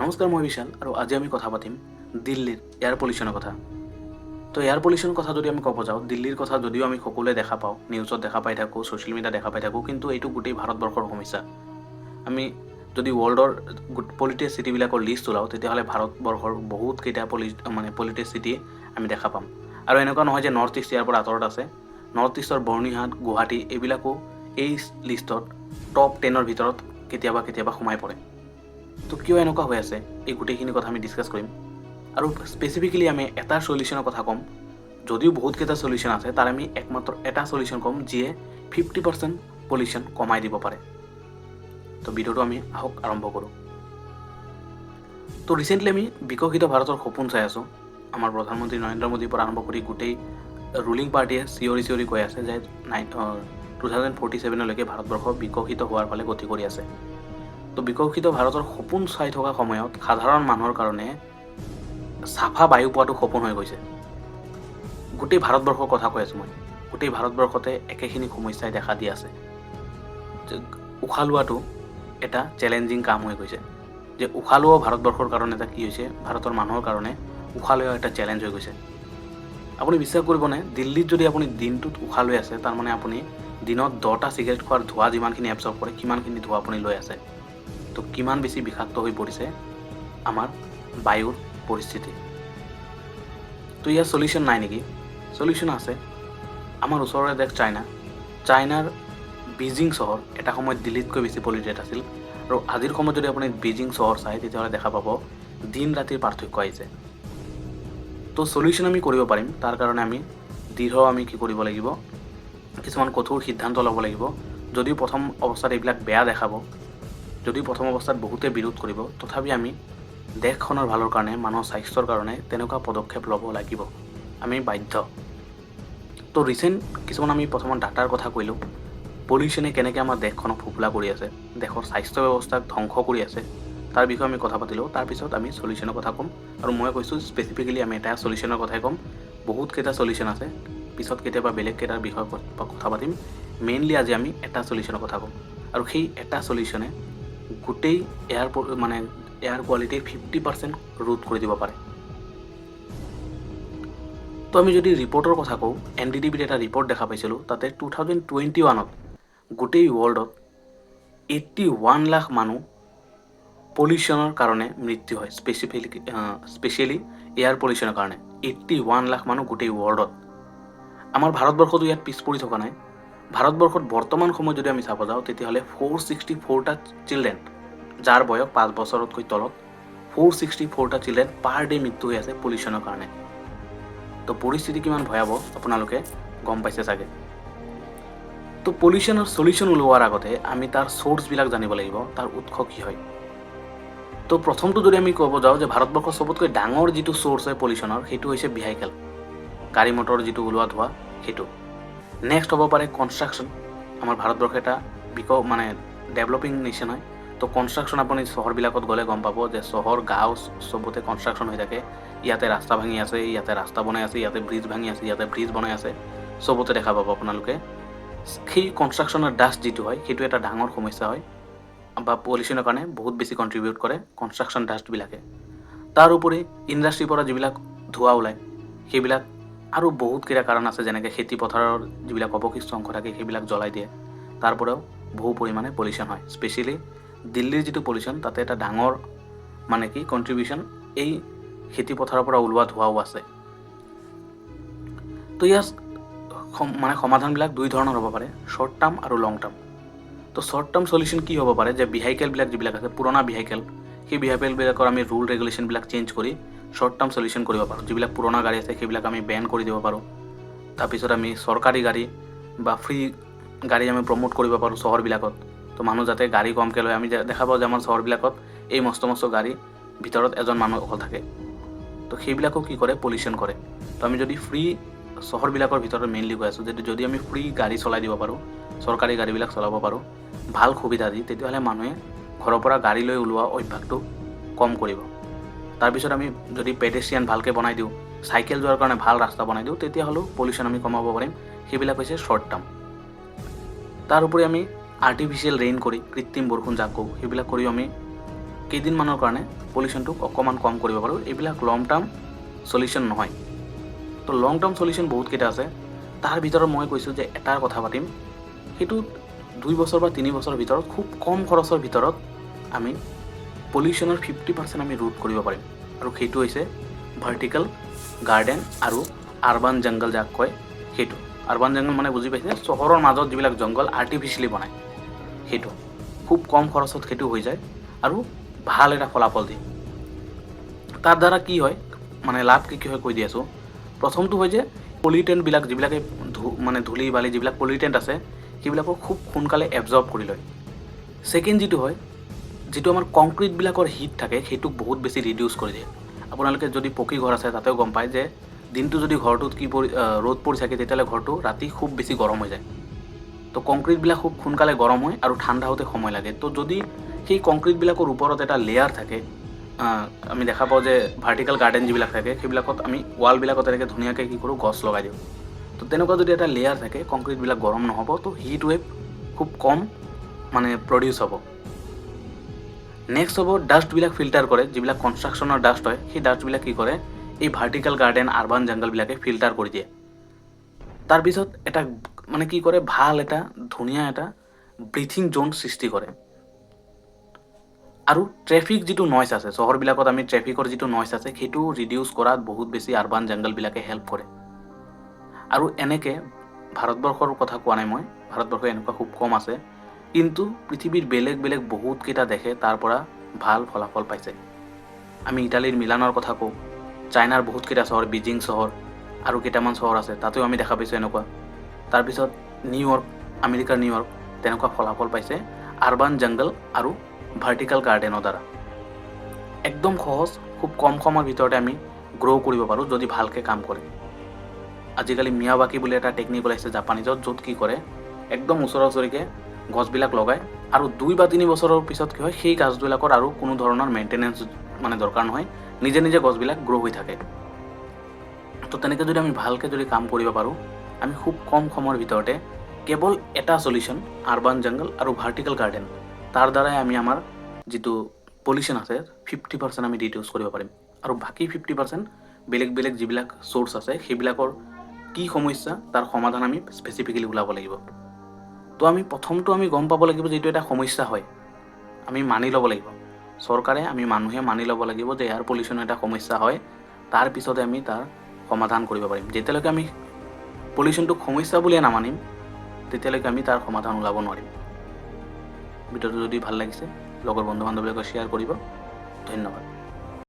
নমস্কাৰ, মই বিশাল আৰু আজি আমি কথা পাতিম দিল্লীৰ এয়াৰ পলিউশ্যনৰ কথা। তো এয়াৰ পলিউশ্যনৰ কথা যদি আমি ক'ব যাওঁ, দিল্লীৰ কথা যদিও আমি সকলোৱে দেখা পাওঁ, নিউজত দেখা পাই থাকোঁ, ছ'চিয়েল মিডিয়াত দেখা পাই থাকোঁ, কিন্তু এইটো গোটেই ভাৰতবৰ্ষৰ সমস্যা। আমি যদি ৱৰ্ল্ডৰ পলিউটেড চিটিবিলাকৰ লিষ্ট ওলাওঁ, তেতিয়াহ'লে ভাৰতবৰ্ষৰ বহুতকেইটা পলিউটেড চিটি আমি দেখা পাম। আৰু এনেকুৱা নহয় যে নৰ্থ ইষ্ট ইয়াৰ পৰা আঁতৰত আছে। নৰ্থ ইষ্টৰ বৰ্ণিহাট, গুৱাহাটী এইবিলাকো এই লিষ্টত টপ 10ৰ ভিতৰত কেতিয়াবা সোমাই পৰে। তো কিয় এনেকুৱা হৈ আছে, এই গোটেইখিনি কথা আমি ডিছকাছ কৰিম। আৰু স্পেচিফিকেলি আমি এটা চলিউশ্যনৰ কথা ক'ম। যদিও বহুতকেইটা চলিউশ্যন আছে, তাৰ আমি একমাত্ৰ এটা চলিউশ্যন ক'ম যিয়ে 50% পলিউশ্যন কমাই দিব পাৰে। তো ভিডিঅ'টো আমি আৰম্ভ কৰোঁ। তো ৰিচেণ্টলি আমি বিকশিত ভাৰতৰ সপোন চাই আছোঁ। আমাৰ প্ৰধানমন্ত্ৰী নৰেন্দ্ৰ মোদীৰ পৰা আৰম্ভ কৰি গোটেই ৰুলিং পাৰ্টীয়ে চিঞৰি কৈ আছে যে 2047লৈকে ভাৰতবৰ্ষ বিকশিত হোৱাৰ ফালে গতি কৰি আছে। তো বিকশিত ভাৰতৰ সপোন চাই থকা সময়ত সাধাৰণ মানুহৰ কাৰণে চাফা বায়ু পোৱাটো সপোন হৈ গৈছে। গোটেই ভাৰতবৰ্ষৰ কথা কৈ আছোঁ মই। গোটেই ভাৰতবৰ্ষতে একেখিনি সমস্যাই দেখা দি আছে। উশাহ লোৱাটো এটা চেলেঞ্জিং কাম হৈ গৈছে। যে উশাহ লোৱা ভাৰতবৰ্ষৰ কাৰণে এটা কি হৈছে, ভাৰতৰ মানুহৰ কাৰণে উশাহ লোৱা এটা চেলেঞ্জ হৈ গৈছে। আপুনি বিশ্বাস কৰিবনে, দিল্লীত যদি আপুনি দিনটোত উশাহ লৈ আছে, তাৰমানে আপুনি দিনত 10টা চিগাৰেট খোৱাৰ ধোঁৱা যিমানখিনি এবজৰ্ব কৰে, কিমানখিনি ধোঁৱা আপুনি লৈ আছে। তো কিমান বেছি বিষাক্ত হৈ পৰিছে আমাৰ বায়ুৰ পৰিস্থিতি। তো ইয়াৰ চলিউশ্যন নাই নেকি? চলিউশ্যন আছে। আমাৰ ওচৰৰে দেশ চাইনাৰ বেইজিং চহৰ এটা সময়ত দিল্লীতকৈ বেছি পলিউটেড আছিল। আৰু আজিৰ সময়ত যদি আপুনি বেইজিং চহৰ চায়, তেতিয়াহ'লে দেখা পাব দিন ৰাতিৰ পাৰ্থক্য আহিছে। তো চলিউশ্যন আমি কৰিব পাৰিম। তাৰ কাৰণে আমি কি কৰিব লাগিব, কিছুমান কঠোৰ সিদ্ধান্ত ল'ব লাগিব। যদিও প্ৰথম অৱস্থাত এইবিলাক বেয়া দেখাব, যদিও প্ৰথম অৱস্থাত বহুতে বিৰোধ কৰিব, তথাপি আমি দেশখনৰ ভালৰ কাৰণে, মানুহৰ স্বাস্থ্যৰ কাৰণে তেনেকুৱা পদক্ষেপ ল'ব লাগিব। আমি বাধ্য। তো ৰিচেণ্ট কিছুমান আমি প্ৰথমত ডাটাৰ কথা কৈলোঁ। পলিউশ্যনে কেনেকৈ আমাৰ দেশখনক ফোফলা কৰি আছে, দেশৰ স্বাস্থ্য ব্যৱস্থাক ধ্বংস কৰি আছে, তাৰ বিষয়ে আমি কথা পাতিলোঁ। তাৰপিছত আমি চলিউশ্যনৰ কথা ক'ম। আৰু মই কৈছোঁ স্পেচিফিকেলি আমি এটা চলিউশ্যনৰ কথাই ক'ম। বহুতকেইটা চলিউশ্যন আছে, পিছত কেতিয়াবা বেলেগ কেইটাৰ বিষয়ে কথা পাতিম। মেইনলি আজি আমি এটা চলিউশ্যনৰ কথা ক'ম। আৰু সেই এটা চলিউশ্যনে গোটেই এয়াৰ কোৱালিটিৰ 50% ৰোধ কৰি দিব পাৰে। তো আমি যদি ৰিপৰ্টৰ কথা কওঁ, NDDBৰ এটা ৰিপৰ্ট দেখা পাইছিলোঁ। তাতে 2021ত গোটেই ৱৰ্ল্ডত 81 লাখ মানুহ পলিউশ্যনৰ কাৰণে মৃত্যু হয়। স্পেচিয়েলি এয়াৰ পলিউশ্যনৰ কাৰণে 81 লাখ মানুহ গোটেই ৱৰ্ল্ডত। আমাৰ ভাৰতবৰ্ষতো ইয়াত পিছ পৰি থকা নাই। ভাৰতবৰ্ষত বৰ্তমান সময়ত যদি আমি চাব যাওঁ, তেতিয়াহ'লে 464টা চিলড্ৰেন, যাৰ বয়স 5 বছৰতকৈ তলত, 464টা চিলড্ৰেন পাৰ ডে মৃত্যু হৈ আছে পলিউশ্যনৰ কাৰণে। তো পৰিস্থিতি কিমান ভয়াৱহ আপোনালোকে গম পাইছে চাগে। তো পলিউশ্যনৰ চলিউশ্যন ওলোৱাৰ আগতে আমি তাৰ চ'ৰ্চবিলাক জানিব লাগিব, তাৰ উৎস কি হয়। তো প্ৰথমটো যদি আমি ক'ব যাওঁ যে ভাৰতবৰ্ষৰ চবতকৈ ডাঙৰ যিটো চ'ৰ্চ হয় পলিউশ্যনৰ, সেইটো হৈছে ভেহিকেল, গাড়ী মটৰ যিটো ওলোৱা ধোঁৱা সেইটো। নেক্সট হ'ব পাৰে কনষ্ট্ৰাকশ্যন। আমাৰ ভাৰতবৰ্ষ এটা ডেভেলপিং নেশ্যন হয়। তো কনষ্ট্ৰাকশ্যন আপুনি চহৰবিলাকত গ'লে গম পাব যে চহৰ, গাঁও চবতে কনষ্ট্ৰাকশ্যন হৈ থাকে। ইয়াতে ৰাস্তা ভাঙি আছে, ইয়াতে ৰাস্তা বনাই আছে, ইয়াতে ব্ৰিজ ভাঙি আছে, ইয়াতে ব্ৰিজ বনাই আছে, চবতে দেখা পাব আপোনালোকে। সেই কনষ্ট্ৰাকশ্যনৰ ডাষ্ট যিটো হয়, সেইটো এটা ডাঙৰ সমস্যা হয়, বা পলিউশ্যনৰ কাৰণে বহুত বেছি কণ্ট্ৰিবিউট কৰে কনষ্ট্ৰাকশ্যন ডাষ্টবিলাকে। তাৰ উপৰি ইণ্ডাষ্ট্ৰিৰ পৰা যিবিলাক ধোঁৱা ওলায়, সেইবিলাক আৰু বহুতকেইটা কাৰণ আছে, যেনেকৈ খেতি পথাৰৰ যিবিলাক অৱশিষ্ট অংশ থাকে সেইবিলাক জ্বলাই দিয়ে, তাৰ পৰাও বহু পৰিমাণে পলিউশ্যন হয়। স্পেচিয়েলি দিল্লীৰ যিটো পলিউশ্যন, তাতে এটা ডাঙৰ কণ্ট্ৰিবিউশ্যন এই খেতি পথাৰৰ পৰা ওলোৱা ধোঁৱাও আছে। তো ইয়াৰ সমাধানবিলাক দুই ধৰণৰ হ'ব পাৰে, শ্বৰ্ট টাৰ্ম আৰু লং টাৰ্ম। তো শ্বৰ্ট টাৰ্ম চলিউশ্যন কি হ'ব পাৰে, যে ভেহিকেলবিলাক যিবিলাক আছে, পুৰণা ভেহিকেল, সেই ভেহিকেলবিলাকৰ আমি ৰুল ৰেগুলেশ্যনবিলাক চেঞ্জ কৰি শ্বৰ্ট টাৰ্ম চলিউশ্যন কৰিব পাৰোঁ। যিবিলাক পুৰণা গাড়ী আছে সেইবিলাক আমি বেন কৰি দিব পাৰোঁ। তাৰপিছত আমি চৰকাৰী গাড়ী বা ফ্ৰী গাড়ী আমি প্ৰমোট কৰিব পাৰোঁ চহৰবিলাকত। তো মানুহ যাতে গাড়ী কমকৈ লয়। আমি দেখা পাওঁ যে আমাৰ চহৰবিলাকত এই মস্ত গাড়ী, ভিতৰত এজন মানুহ অকল থাকে। তো সেইবিলাকো কি কৰে, পলিউশ্যন কৰে। তো আমি যদি ফ্ৰী চহৰবিলাকৰ ভিতৰত মেইনলি কৈ আছোঁ, যদি আমি ফ্ৰী গাড়ী চলাই দিব পাৰোঁ, চৰকাৰী গাড়ীবিলাক চলাব পাৰোঁ ভাল সুবিধা দি, তেতিয়াহ'লে মানুহে ঘৰৰ পৰা গাড়ী লৈ ওলোৱা অভ্যাসটো কম কৰিব। তাৰপিছত আমি যদি পেডেষ্ট্ৰিয়ান ভালকৈ বনাই দিওঁ, চাইকেল যোৱাৰ কাৰণে ভাল ৰাস্তা বনাই দিওঁ, তেতিয়াহ'লেও পলিউশ্যন আমি কমাব পাৰিম। সেইবিলাক হৈছে শ্বৰ্ট টাৰ্ম। তাৰ উপৰি আমি আৰ্টিফিচিয়েল ৰেইন কৰি, কৃত্ৰিম বৰষুণ যাক কওঁ, সেইবিলাক কৰিও আমি কেইদিনমানৰ কাৰণে পলিউশ্যনটোক অকণমান কম কৰিব পাৰোঁ। এইবিলাক লং টাৰ্ম চলিউশ্যন নহয়। তো লং টাৰ্ম চলিউশ্যন বহুতকেইটা আছে। তাৰ ভিতৰত মই কৈছোঁ যে এটাৰ কথা পাতিম, সেইটো 2 বছৰ বা 3 বছৰৰ ভিতৰত খুব কম খৰচৰ ভিতৰত আমি পলিউশ্যনৰ 50% আমি ৰোধ কৰিব পাৰিম। আৰু সেইটো হৈছে ভাৰ্টিকেল গাৰ্ডেন আৰু আৰ্বান জংগল যাক কয় সেইটো। আৰ্বান জংগল মানে বুজি পাইছে, চহৰৰ মাজত যিবিলাক জংগল আৰ্টিফিচিয়েলি বনায় সেইটো। খুব কম খৰচত সেইটো হৈ যায় আৰু ভাল এটা ফলাফল দিয়ে। তাৰ দ্বাৰা কি হয়, মানে লাভ কি হয় কৈ দি আছোঁ। প্ৰথমটো হয় যে পলিউটেণ্টবিলাক যিবিলাকে মানে ধূলি বালি যিবিলাক পলিউটেণ্ট আছে সেইবিলাকক খুব সোনকালে এবজৰ্ব কৰি লয়। ছেকেণ্ড যিটো হয়, যিটো আমাৰ কংক্ৰিটবিলাকৰ হিট থাকে সেইটোক বহুত বেছি ৰিডিউচ কৰি দিয়ে। আপোনালোকে যদি পকী ঘৰ আছে তাতেও গম পায় যে দিনটো যদি ঘৰটোত ৰ'দ পৰি থাকে তেতিয়াহ'লে ঘৰটো ৰাতি খুব বেছি গৰম হৈ যায়। তো কংক্ৰিটবিলাক খুব সোনকালে গৰম হয় আৰু ঠাণ্ডা হওঁতে সময় লাগে। তো যদি সেই কংক্ৰিটবিলাকৰ ওপৰত এটা লেয়াৰ থাকে, আমি দেখা পাওঁ যে ভাৰ্টিকেল গাৰ্ডেন যিবিলাক থাকে সেইবিলাকত আমি ৱালবিলাকত এনেকৈ ধুনীয়াকৈ কি কৰোঁ, গছ লগাই দিওঁ। তো তেনেকুৱা যদি এটা লেয়াৰ থাকে কংক্ৰিটবিলাক গৰম নহ'ব, তো হিট ৱেভ খুব কম মানে প্ৰডিউচ হ'ব। নেক্সট হ'ব ডাষ্টবিলাক ফিল্টাৰ কৰে, যিবিলাক কনষ্ট্ৰাকশ্যনৰ ডাষ্ট হয় সেই ডাষ্টবিলাক কি কৰে, এই ভাৰ্টিকেল গাৰ্ডেন আৰ্বান জংগলবিলাকে ফিল্টাৰ কৰি দিয়ে। তাৰপিছত এটা মানে কি কৰে, ভাল এটা ধুনীয়া এটা ব্ৰিথিং জ'ন সৃষ্টি কৰে। আৰু ট্ৰেফিক যিটো নইজ আছে, চহৰবিলাকত আমি ট্ৰেফিকৰ যিটো নইজ আছে সেইটো ৰিডিউচ কৰাত বহুত বেছি আৰ্বান জংগলবিলাকে হেল্প কৰে। আৰু এনেকৈ ভাৰতবৰ্ষৰ কথা কোৱা নাই মই, ভাৰতবৰ্ষ এনেকুৱা খুব কম আছে, কিন্তু পৃথিৱীৰ বেলেগ বেলেগ বহুতকেইটা দেশে তাৰ পৰা ভাল ফলাফল পাইছে। আমি ইটালীৰ মিলানৰ কথা কওঁ, চাইনাৰ বহুতকেইটা চহৰ, বেইজিং চহৰ আৰু কেইটামান চহৰ আছে তাতেও আমি দেখা পাইছোঁ এনেকুৱা। তাৰপিছত নিউয়ৰ্ক, আমেৰিকাৰ নিউয়ৰ্ক, তেনেকুৱা ফলাফল পাইছে আৰ্বান জংগল আৰু ভাৰ্টিকেল গাৰ্ডেনৰ দ্বাৰা। একদম সহজ, খুব কম সময়ৰ ভিতৰতে আমি গ্ৰ' কৰিব পাৰোঁ যদি ভালকৈ কাম কৰে। আজিকালি মিয়াৱাকি বুলি এটা টেকনিক ওলাইছে জাপানীজত, য'ত কি কৰে একদম ওচৰা ওচৰিকৈ গছবিলাক লগায় আৰু 2 বা 3 বছৰৰ পিছত কি হয়, সেই গছবিলাকৰ আৰু কোনো ধৰণৰ মেইনটেনেঞ্চ মানে দৰকাৰ নহয়, নিজে নিজে গছবিলাক গ্ৰ' হৈ থাকে। তো তেনেকৈ যদি আমি ভালকৈ যদি কাম কৰিব পাৰোঁ, আমি খুব কম সময়ৰ ভিতৰতে কেৱল এটা চলিউশ্যন আৰ্বান জংগল আৰু ভাৰ্টিকেল গাৰ্ডেন, তাৰ দ্বাৰাই আমি আমাৰ যিটো পলিউশ্যন আছে 50% আমি ৰিডিউচ কৰিব পাৰিম। আৰু বাকী 50% বেলেগ বেলেগ যিবিলাক চ'ৰ্চ আছে সেইবিলাকৰ কি সমস্যা তাৰ সমাধান আমি স্পেচিফিকেলি ওলাব লাগিব। তো আমি প্ৰথমটো আমি গম পাব লাগিব যে এইটো এটা সমস্যা হয়, আমি মানি ল'ব লাগিব। চৰকাৰে, আমি মানুহে মানি ল'ব লাগিব যে এয়াৰ পলিউশ্যন এটা সমস্যা হয়, তাৰপিছতে আমি তাৰ সমাধান কৰিব পাৰিম। যেতিয়ালৈকে আমি পলিউশ্যনটোক সমস্যা বুলিয়ে নামানিম তেতিয়ালৈকে আমি তাৰ সমাধান ওলাব নোৱাৰিম। ভিডিঅ'টো যদি ভাল লাগিছে লগৰ বন্ধু বান্ধৱীৰ লগত শ্বেয়াৰ কৰিব। ধন্যবাদ।